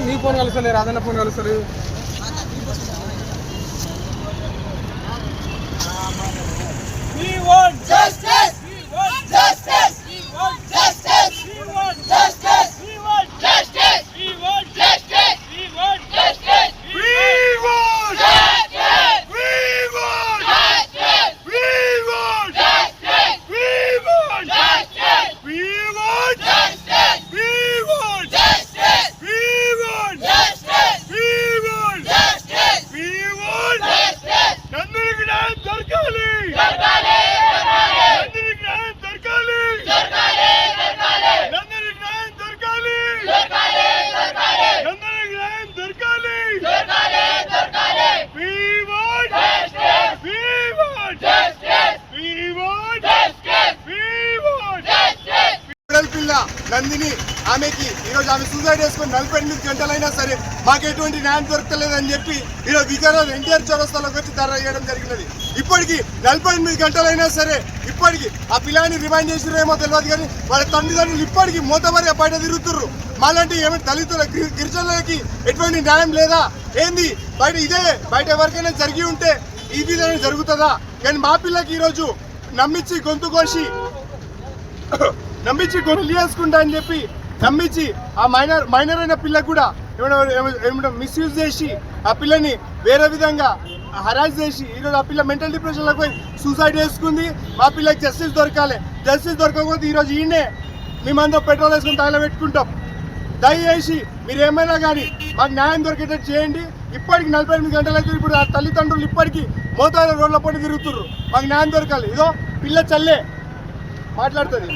నీ ఫోన్ కలుస్తలే, రాజన్న ఫోన్ కలుస్తలేదు. We want justice. We want justice. We want justice. We want justice. We want justice. We want justice. We want justice. We want justice. We want justice. We want justice. We want justice. We want justice. We want justice. We want justice. We want justice. We want justice. నందరికి న్యాయం దొరకాలి. దొరకాలి. నందరికి న్యాయం దొరకాలి. దొరకాలి. నందరికి న్యాయం దొరకాలి. దొరకాలి. నందరికి న్యాయం దొరకాలి. దొరకాలి. We want justice. We want justice. We want justice. We want justice. పిల్ల నందిని ఆమెకి ఈరోజు ఆమె సూసైడ్ చేసుకుని 48 గంటలైనా సరే మాకు ఎటువంటి న్యాయం దొరకలేదని చెప్పి ఈరోజు వికారాబాద్ ఎన్టీఆర్ చౌరస్తాలోకి వచ్చి ధర్నా చేయడం జరిగినది. ఇప్పటికి 48 గంటలైనా సరే ఇప్పటికి ఆ పిల్లాన్ని రిమైండ్ చేసిరేమో తెలియదు కానీ వాళ్ళ తల్లిదండ్రులు ఇప్పటికీ మూతమరిగా బయట తిరుగుతుర్రు. మాలాంటి ఏమైనా దళితుల గిరిజనులకి ఎటువంటి న్యాయం లేదా ఏంది? బయట ఇదే బయట ఎవరికైనా జరిగి ఉంటే ఈ విధంగా జరుగుతుందా? కానీ మా పిల్లకి ఈరోజు నమ్మించి గొంతు కోసి గొంతు వేసుకుంటా అని చెప్పి నమ్మించి ఆ మైనర్ అయిన పిల్లకు కూడా ఏమైనా మిస్యూజ్ చేసి ఆ పిల్లని వేరే విధంగా హరాస్ చేసి ఈరోజు ఆ పిల్ల మెంటల్ డిప్రెషన్లోకి పోయి సూసైడ్ చేసుకుంది. మా పిల్లకి జస్టిస్ దొరకాలి. జస్టిస్ దొరకకపోతే ఈరోజు ఈయనే మేమందరూ పెట్రోల్ వేసుకుని తగలబెట్టుకుంటాం. దయచేసి మీరు ఏమైనా కానీ మాకు న్యాయం దొరికేటట్టు చేయండి. ఇప్పటికి 48 గంటలైతే ఇప్పుడు ఆ తల్లిదండ్రులు ఇప్పటికీ మోతాదు రోడ్ల పడి తిరుగుతుర్రు. మాకు న్యాయం దొరకాలి. ఇదో పిల్ల చల్లే మాట్లాడుతుంది.